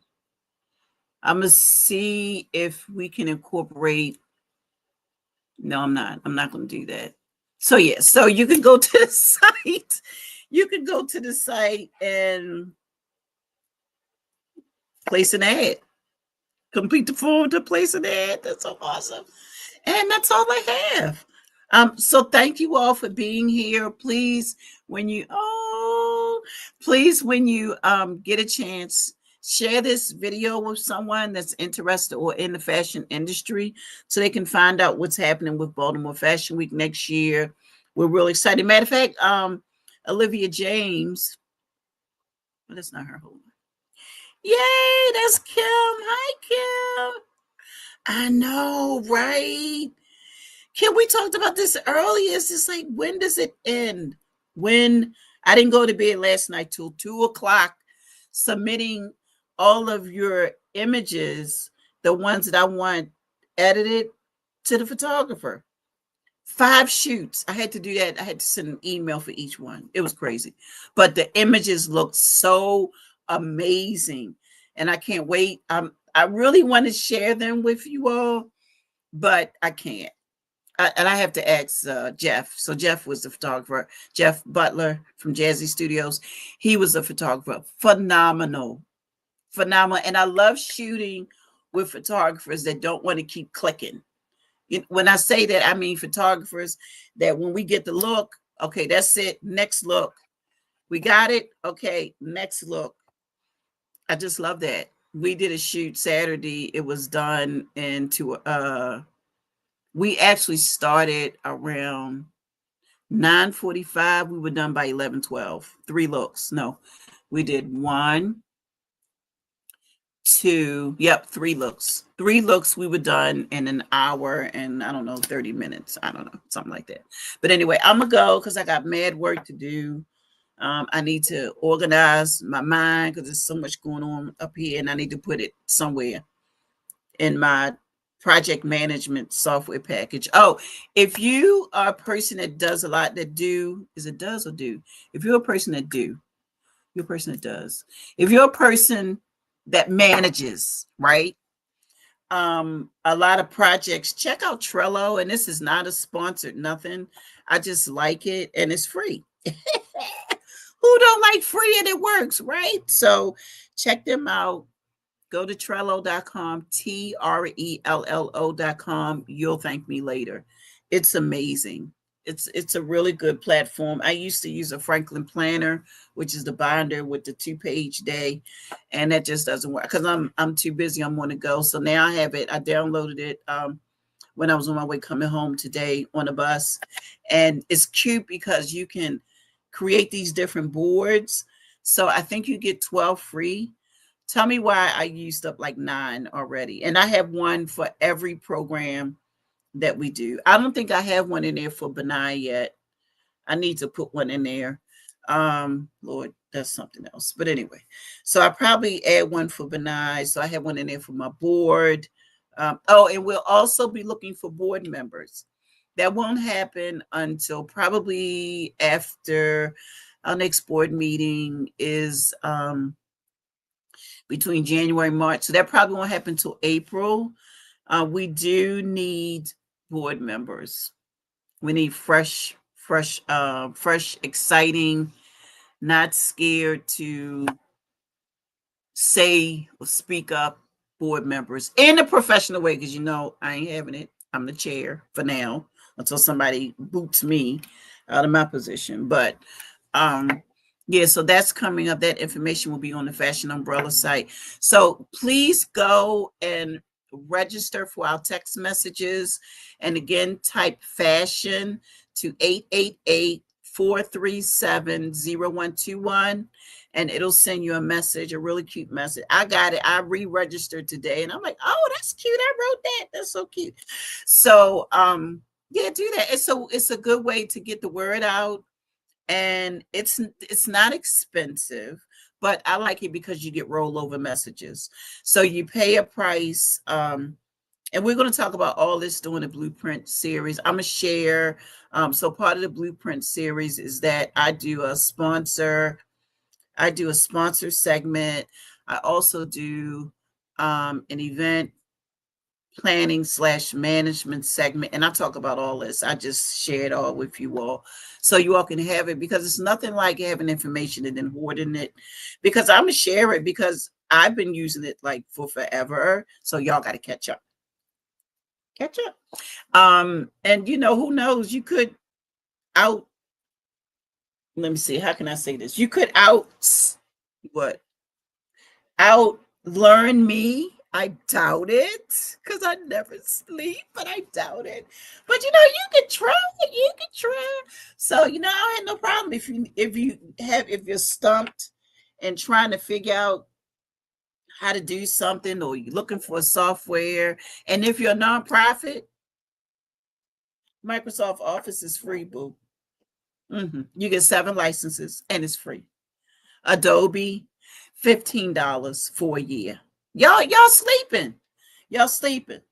I'm going to see if we can incorporate. No, I'm not. I'm not going to do that. So, yeah, so you can go to the site. You can go to the site and place an ad. Complete the form to place an ad. That's so awesome. And that's all I have. So thank you all for being here. Please, when you please when you get a chance, share this video with someone that's interested or in the fashion industry so they can find out what's happening with Baltimore Fashion Week next year. We're really excited. Matter of fact, Olivia James, well, that's not her. Hold on. Yay, that's Kim. Hi, Kim. I know, right? Kim, we talked about this earlier. It's just like, when does it end? When I didn't go to bed last night till 2 o'clock, submitting all of your images, the ones that I want edited, to the photographer. 5 shoots. I had to do that. I had to send an email for each one. It was crazy. But the images looked so amazing. And I can't wait. I really want to share them with you all, but I can't. And I have to ask Jeff. So Jeff was the photographer. Jeff Butler from Jazzy Studios. He was a photographer. Phenomenal. Phenomenal. And I love shooting with photographers that don't want to keep clicking. When I say that, I mean photographers that when we get the look, okay, that's it. Next look. We got it. Okay, next look. I just love that. We did a shoot Saturday. It was done into we actually started around 9:45. We were done by 11:12. 3 looks. No, we did 1, 2, yep, 3 looks. 3 looks, we were done in an hour and I don't know, 30 minutes. I don't know, something like that. But anyway, I'm gonna go because I got mad work to do. I need to organize my mind because there's so much going on up here and I need to put it somewhere in my project management software package. Oh, if you are a person that does a lot, that do, is it does or do? If you're a person that do, you're a person that does. If you're a person that manages, right? A lot of projects, check out Trello. And this is not a sponsored nothing. I just like it and it's free. Who don't like free and it works, right? So check them out. Go to Trello.com, Trello.com. You'll thank me later. It's amazing. It's a really good platform. I used to use a Franklin Planner, which is the binder with the 2-page day, and that just doesn't work because I'm too busy. I'm on the go. So now I have it. I downloaded it when I was on my way coming home today on a bus, and it's cute because you can create these different boards. So I think you get 12 free. Tell me why I used up like 9 already. And I have one for every program that we do. I don't think I have one in there for Benai yet. I need to put one in there. Lord, that's something else. But anyway, so I probably add one for Benai. So I have one in there for my board. Oh, and we'll also be looking for board members. That won't happen until probably after our next board meeting is between January and March. So that probably won't happen until April. We do need board members. We need fresh, exciting, not scared to say or speak up board members in a professional way, because I ain't having it. I'm the chair for now until somebody boots me out of my position. But yeah, so that's coming up. That information will be on the Fashion Umbrella site. So please go and register for our text messages. And again, type fashion to 888-437-0121. And it'll send you a message, a really cute message. I got it. I re-registered today. And I'm like, oh, that's cute. I wrote that. That's so cute. So yeah, do that. It's a good way to get the word out. And it's not expensive, but I like it because you get rollover messages. So you pay a price. And we're going to talk about all this during the Blueprint series. I'm going to share. So part of the Blueprint series is that I do a sponsor I do a sponsor segment. I also do an event planning slash management segment, and I talk about all this. I just share it all with you all so you all can have it, because it's nothing like having information and then hoarding it, because I'm gonna share it because I've been using it like for forever. So y'all got to catch up. And who knows, you could out let me see, how can I say this? You could what out learn me. I doubt it, because I never sleep, but I doubt it. But you can try. You can try. So I had no problem if you're stumped and trying to figure out how to do something, or you're looking for software. And if you're a nonprofit, Microsoft Office is free, boo. You get 7 licenses and it's free. Adobe, $15 for a year. Y'all sleeping. Y'all sleeping.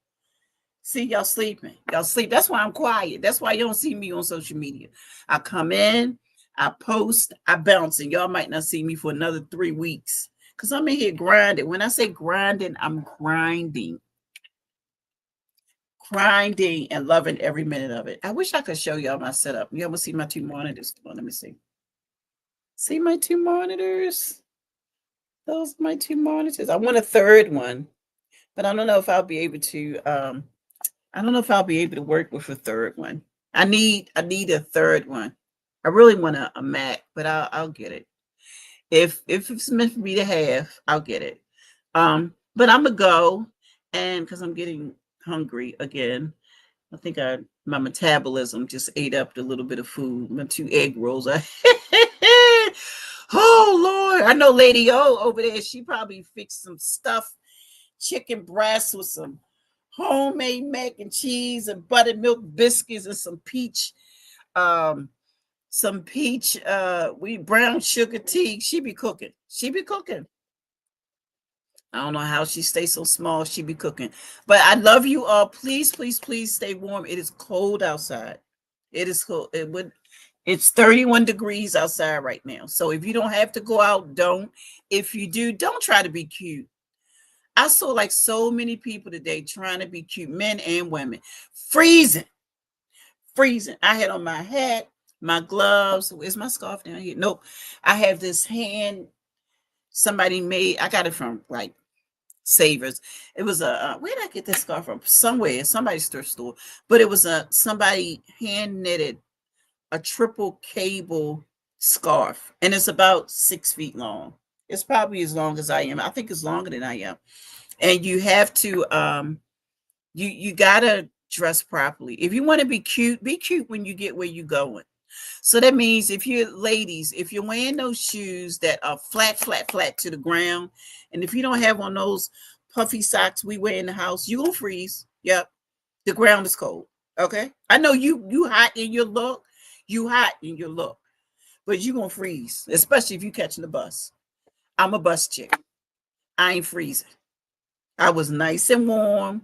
See, y'all sleeping. Y'all sleep. That's why I'm quiet. That's why you don't see me on social media. I come in, I post, I bounce, and y'all might not see me for another 3 weeks, because I'm in here grinding. When I say grinding, I'm grinding and loving every minute of it. I wish I could show y'all my setup. You ever see my 2 monitors? Come on, let me see. See my 2 monitors? Those are my 2 monitors. I want a third one, but I don't know if I'll be able to. I don't know if I'll be able to work with a third one. I need a third one. I really want a Mac, but I'll get it. If it's meant for me to have, I'll get it. But I'm gonna go, and because I'm getting hungry again. I think my metabolism just ate up the little bit of food. My 2 egg rolls. Oh Lord, I know Lady O over there. She probably fixed some stuffed chicken breasts with some homemade mac and cheese and buttermilk biscuits and um, some peach, we brown sugar tea. She be cooking. She be cooking. I don't know how she stays so small. She be cooking. But I love you all. Please, please, please stay warm. It is cold outside. It is cold. It's 31 degrees outside right now. So if you don't have to go out, don't. If you do, don't try to be cute. I saw like so many people today trying to be cute, men and women. Freezing. Freezing. I had on my hat, my gloves. Where's my scarf down here? Nope. I have this hand somebody made. I got it from like Savers. It was where did I get this scarf from? Somewhere, somebody's thrift store. But it was somebody hand knitted a triple cable scarf, and it's about 6 feet long. It's probably as long as I am. I think it's longer than I am. And you have to you gotta dress properly. If you want to be cute when you get where you're going. So that means if you're ladies, if you're wearing those shoes that are flat, flat, flat to the ground, and if you don't have on those puffy socks we wear in the house, you gonna freeze. Yep, the ground is cold. Okay, I know you hot in your look, you hot in your look, but you gonna freeze, especially if you catching the bus. I'm a bus chick. I ain't freezing. I was nice and warm.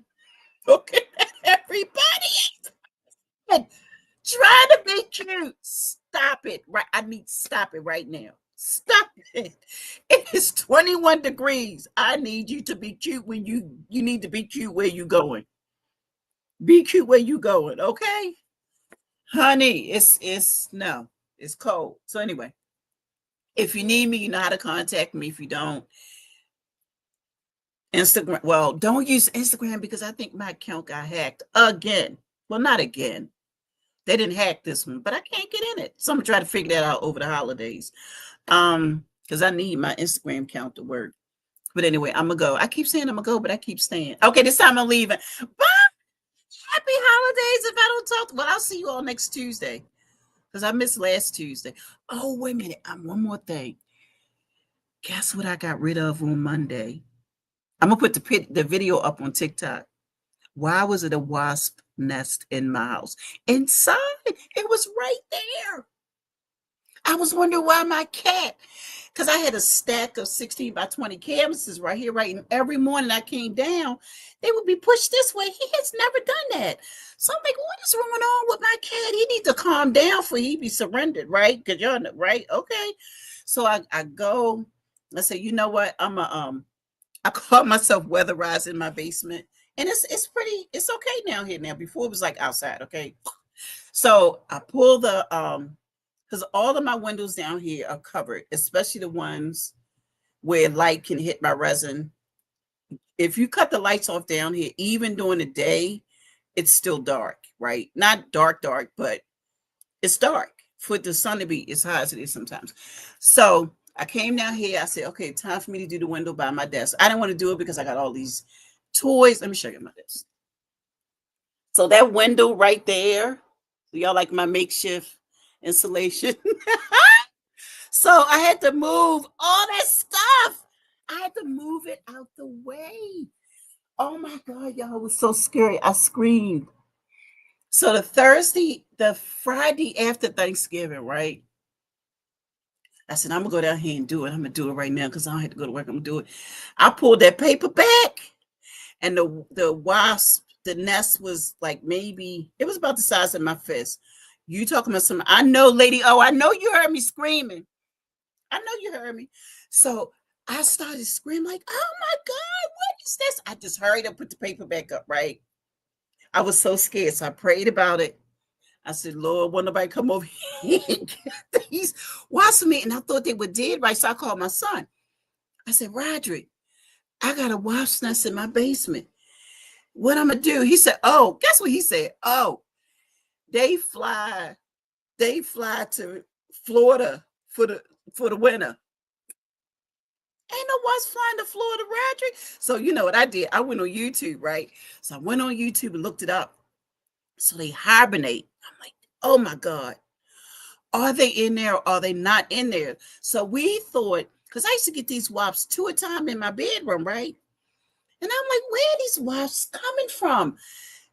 Okay, everybody. Try to be cute. Stop it. Right. I need stop it right now. Stop it. It is 21 degrees. I need you to be cute when you need to be cute where you going. Be cute where you going, okay? Honey, it's no. It's cold. So anyway, if you need me, you know how to contact me. If you don't, Instagram. Well, don't use Instagram because I think my account got hacked again. Well, not again. They didn't hack this one, but I can't get in it. So I'm gonna try to figure that out over the holidays. Because I need my Instagram account to work. But anyway, I'm gonna go. I keep saying I'm gonna go, but I keep staying. Okay, this time I'm leaving. Bye. Happy holidays. If I don't talk, well, I'll see you all next Tuesday. Because I missed last Tuesday. Oh, wait a minute. One more thing. Guess what I got rid of on Monday? I'm gonna put the video up on TikTok. Why was it a wasp nest in my house? Inside, it was right there. I was wondering why my cat, because I had a stack of 16 by 20 canvases right here, right? And every morning I came down, they would be pushed this way. He has never done that. So I'm like, what is going on with my cat? He needs to calm down for he be surrendered, right? Because y'all know, right? Okay. So I go, I say, you know what? I caught myself weatherizing my basement. And it's pretty, it's okay down here now. Before it was like outside, okay. So I pull the because all of my windows down here are covered, especially the ones where light can hit my resin. If you cut the lights off down here, even during the day, it's still dark, right? Not dark, dark, but it's dark for the sun to be as high as it is sometimes. So I came down here. I said, okay, time for me to do the window by my desk. I didn't want to do it because I got all these toys. Let me show you my desk. So that window right there, so y'all like my makeshift insulation. So I had to move all that stuff. I had to move it out the way. Oh my God, y'all, it was so scary. I screamed. So the Friday after Thanksgiving, right? I said, I'm gonna go down here and do it. I'm gonna do it right now because I don't have to go to work. I'm gonna do it. I pulled that paper back, and the wasp, the nest was like maybe it was about the size of my fist. You talking about some? I know, lady. Oh, I know you heard me screaming. I know you heard me. So I started screaming like, "Oh my God, what is this?" I just hurried and put the paper back up. Right. I was so scared, so I prayed about it. I said, Lord, won't nobody come over here and get these wasps for me? And I thought they were dead, right? So I called my son. I said, Roderick, I got a wasp nest in my basement. What I'm gonna do? He said, oh, guess what he said? Oh, they fly, they fly to Florida for the winter. Ain't no wasps flying to Florida, Roderick. So you know what I did? I went on YouTube, right? So I went on YouTube and looked it up. So they hibernate. I'm like, oh my God. Are they in there or are they not in there? So we thought, because I used to get these wasps two a time in my bedroom, right? And I'm like, where are these wasps coming from?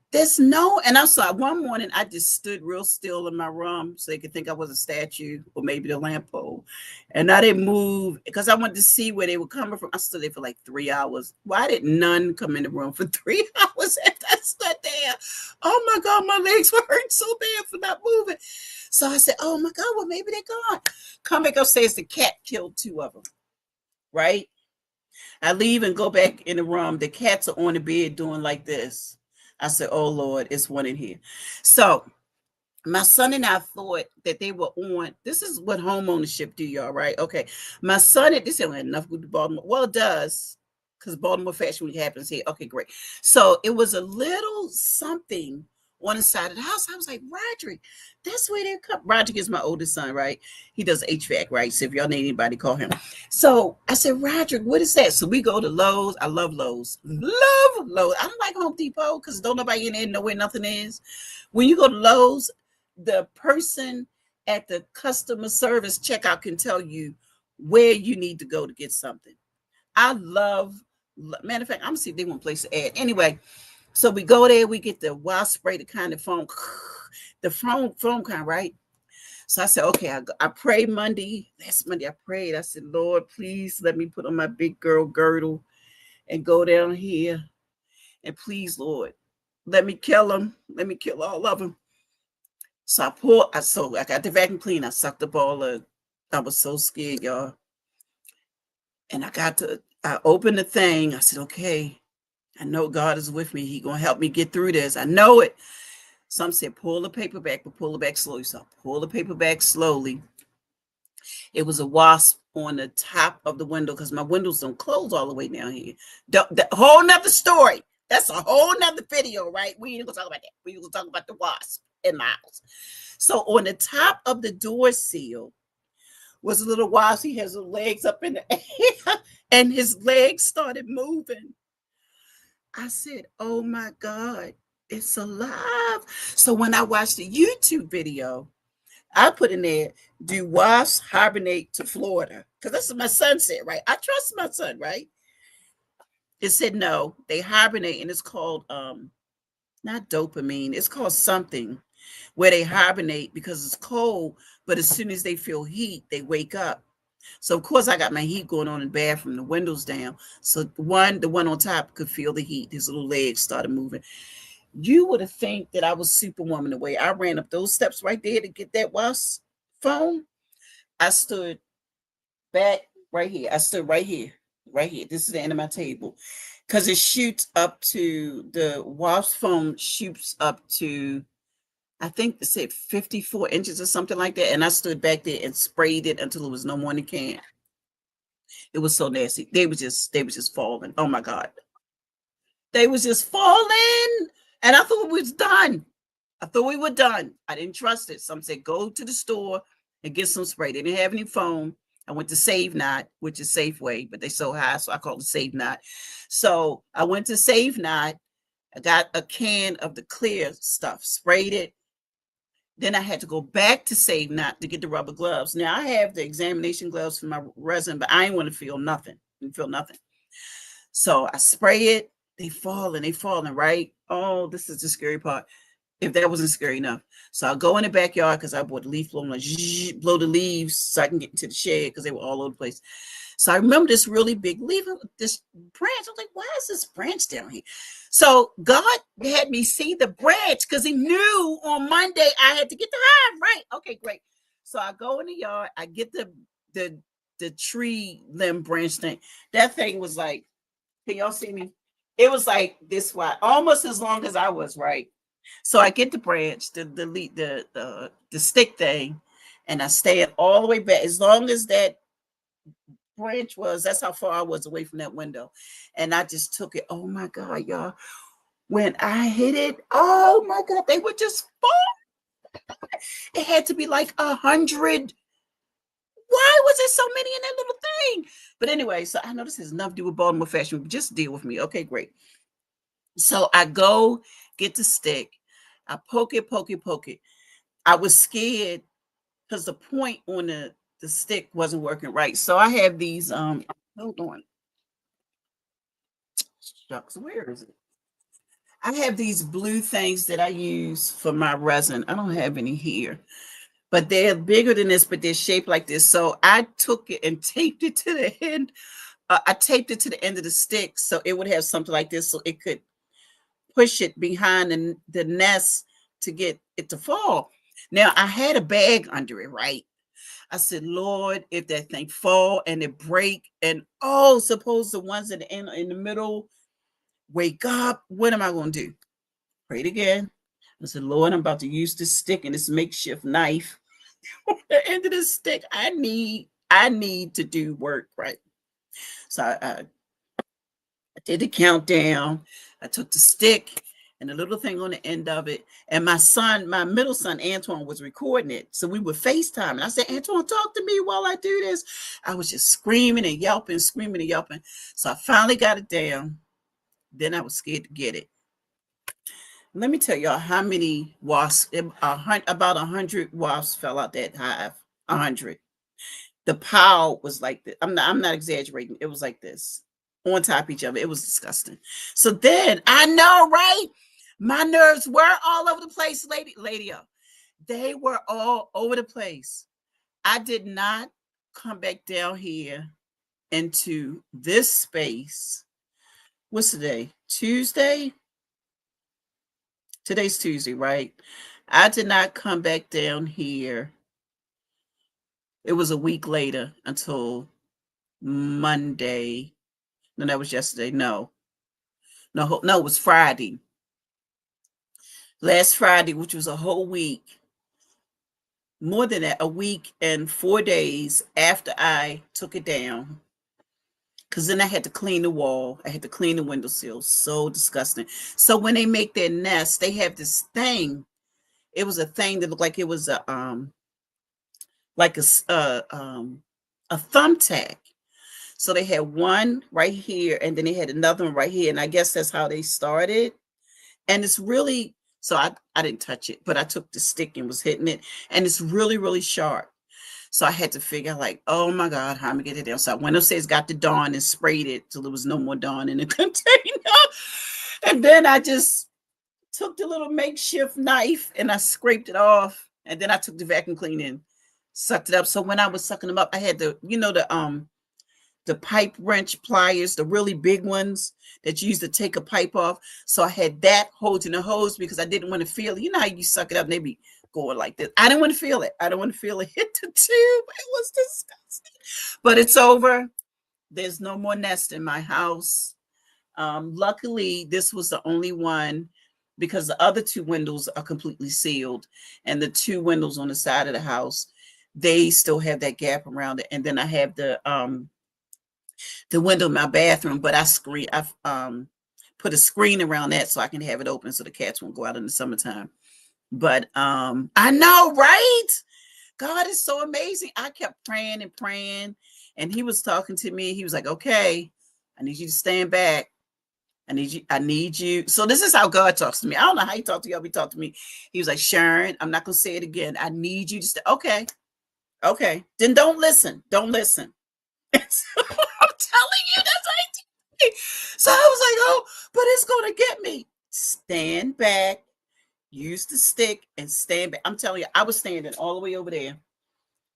There's no, and I'm sorry, one morning I just stood real still in my room so they could think I was a statue or maybe the lamp pole. And I didn't move because I wanted to see where they were coming from. I stood there for like 3 hours. Why did none come in the room for 3 hours after I stood there? Oh my God, my legs were hurting so bad for not moving. So I said, oh my God, well, maybe they're gone. Come back upstairs, the cat killed two of them, right? I leave and go back in the room. The cats are on the bed doing like this. I said, oh Lord, it's one in here. So my son and I thought that they were on. This is what home ownership do, y'all, right? Okay. My son, this ain't enough with Baltimore. Well, it does, because Baltimore Fashion Week happens here. Okay, great. So it was a little something on the side of the house. I was like, Roderick, that's where they come. Roderick is my oldest son, right? He does HVAC, right? So if y'all need anybody, call him. So I said, Roderick, what is that? So we go to Lowe's. I love Lowe's. Love Lowe's. I don't like Home Depot because don't nobody in there know where nothing is. When you go to Lowe's, the person at the customer service checkout can tell you where you need to go to get something. I love, matter of fact, I'm gonna see if they want to place an ad. Anyway, so we go there, we get the wild spray, the kind of foam, the foam kind, right? So I said, okay, I prayed Monday. Last Monday I prayed. I said, Lord, please let me put on my big girl girdle and go down here. And please, Lord, let me kill them. Let me kill all of them. So I got the vacuum cleaner. I sucked up all the, I was so scared, y'all. And I opened the thing. I said, okay, I know God is with me. He gonna help me get through this. I know it. Some said, pull the paper back, but pull it back slowly. So I pull the paper back slowly. It was a wasp on the top of the window because my windows don't close all the way down here. The whole nother story. That's a whole nother video, right? We ain't gonna talk about that. We gonna talk about the wasp in my house. So on the top of the door seal was a little wasp. He has his legs up in the air, and his legs started moving. I said, "Oh my God, it's alive!" So when I watched the YouTube video, I put in there, "Do wasps hibernate to Florida?" Because that's what my son said, right? I trust my son, right? It said no, they hibernate, and it's called not dopamine. It's called something where they hibernate because it's cold, but as soon as they feel heat, they wake up. So of course I got my heat going on in the bathroom, the windows down. So the one on top could feel the heat. His little legs started moving. You would have think that I was Superwoman the way I ran up those steps right there to get that wasp phone. I stood back right here. I stood right here, right here. This is the end of my table. Because it shoots up to the wasp foam shoots up to, I think they said 54 inches or something like that. And I stood back there and sprayed it until it was no more than a can. It was so nasty. They was just falling. Oh my God. They was just falling. And I thought we was done. I thought we were done. I didn't trust it. Some said go to the store and get some spray. They didn't have any foam. I went to Save Not, which is Safeway, but they so high, so I called it Save Not. So I went to Save Not. I got a can of the clear stuff, sprayed it. Then I had to go back to Save Not to get the rubber gloves. Now I have the examination gloves for my resin, but I ain't want to feel nothing. Didn't feel nothing. So I spray it. They falling, right? Oh, this is the scary part. If that wasn't scary enough. So I'll go in the backyard because I bought the leaf blower, like blow the leaves so I can get into the shed because they were all over the place. So I remember this really big leaf, this branch. I was like, why is this branch down here? So God had me see the branch because he knew on Monday I had to get the hive. Right. Okay, great. So I go in the yard, I get the tree limb branch thing. That thing was like, can y'all see me? It was like this wide, almost as long as I was, right? So I get the branch, the stick thing, and I stand all the way back. As long as that branch was, that's how far I was away from that window. And I just took it. Oh my God, y'all. When I hit it, oh my God, they were just fall. It had to be like 100. Why was there so many in that little thing? But anyway, so I know this has nothing to do with Baltimore Fashion. Just deal with me. Okay, great. So I go get the stick. I poke it, poke it, poke it. I was scared because the point on the stick wasn't working right. So I have these, hold on. Shucks, where is it? I have these blue things that I use for my resin. I don't have any here, but they're bigger than this, but they're shaped like this. So I took it and taped it to the end. I taped it to the end of the stick so it would have something like this so it could push it behind the nest to get it to fall. Now I had a bag under it, right? I said, Lord, if that thing fall and it break, and oh, suppose the ones in the middle wake up, what am I going to do? Prayed again. I said, Lord, I'm about to use this stick and this makeshift knife. The end of the stick, I need to do work, right? So I did the countdown. I took the stick and the little thing on the end of it. And my middle son, Antoine, was recording it. So we would FaceTime. And I said, Antoine, talk to me while I do this. I was just screaming and yelping, screaming and yelping. So I finally got it down. Then I was scared to get it. Let me tell y'all how many wasps, about 100 wasps fell out that hive. 100. The pile was like this. I'm not exaggerating. It was like this on top of each other. It was disgusting. So then I know, right? My nerves were all over the place, lady. They were all over the place. I did not come back down here into this space. What's today? Tuesday? Today's Tuesday, right? I did not come back down here. It was a week later until Monday. No, that was yesterday. No, it was Friday. Last Friday, which was a whole week, more than that, a week and 4 days after I took it down. Because then I had to clean the wall. I had to clean the windowsill. So disgusting. So when they make their nest, they have this thing. It was a thing that looked like it was like a thumbtack. So they had one right here, and then they had another one right here. And I guess that's how they started. And it's really, so I didn't touch it, but I took the stick and was hitting it. And it's really, really sharp. So I had to figure out, like, oh my God, how am I get it down? So I went upstairs, got the Dawn and sprayed it till there was no more Dawn in the container. And then I just took the little makeshift knife and I scraped it off. And then I took the vacuum cleaner and sucked it up. So when I was sucking them up, I had the pipe wrench pliers, the really big ones that you use to take a pipe off. So I had that holding the hose because I didn't want to feel, you know how you suck it up and they be going like this. I didn't want to feel it. I don't want to feel it hit the tube. It was disgusting. But it's over. There's no more nest in my house. Luckily, this was the only one because the other two windows are completely sealed, and the two windows on the side of the house, they still have that gap around it. And then I have the window in my bathroom, but I've put a screen around that so I can have it open so the cats won't go out in the summertime. But I know, right? God is so amazing. I kept praying and praying, and he was talking to me. He was like, okay, I need you to stand back. I need you. So this is how God talks to me. I don't know how he talked to y'all, but he talked to me. He was like, Sharon, I'm not gonna say it again. I need you to stay. Okay. Okay. Then don't listen. Don't listen. So, I'm telling you, that's how he. So I was like, oh, but it's gonna get me. Stand back, use the stick, and stand back. I'm telling you, I was standing all the way over there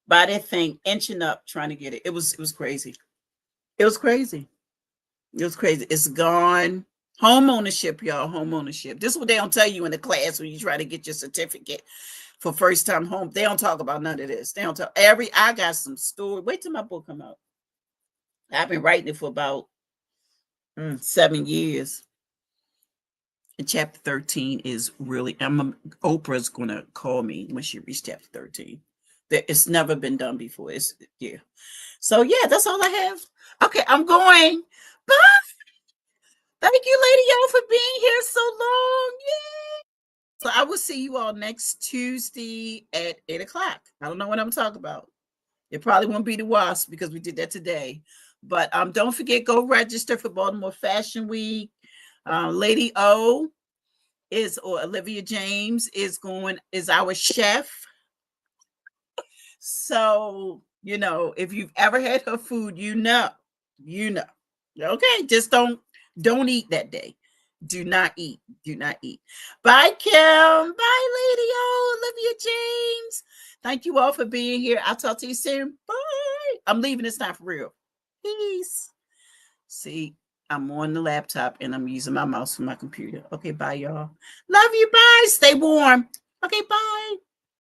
by that thing, inching up, trying to get it. It was crazy. It was crazy. It was crazy. It's gone. Home ownership, y'all. Home ownership. This is what they don't tell you in the class when you try to get your certificate for first time home. They don't talk about none of this. They don't tell I got some story. Wait till my book come out. I've been writing it for about 7 years. And chapter 13 is really, Oprah's gonna call me when she reaches chapter 13. It's never been done before. Yeah. So yeah, that's all I have. Okay, I'm going. Bye. Thank you, Lady O, for being here so long. Yay! So I will see you all next Tuesday at 8 o'clock. I don't know what I'm talking about. It probably won't be the WASP because we did that today. But don't forget, go register for Baltimore Fashion Week. Lady O or Olivia James is our chef. So, if you've ever had her food, you know. Okay, just don't eat that day. Do not eat. Do not eat. Bye, Kim. Bye, Lady O, Olivia James. Thank you all for being here. I'll talk to you soon. Bye. I'm leaving this time for real. Peace. See, I'm on the laptop and I'm using my mouse for my computer. Okay, bye, y'all. Love you. Bye. Stay warm. Okay, bye.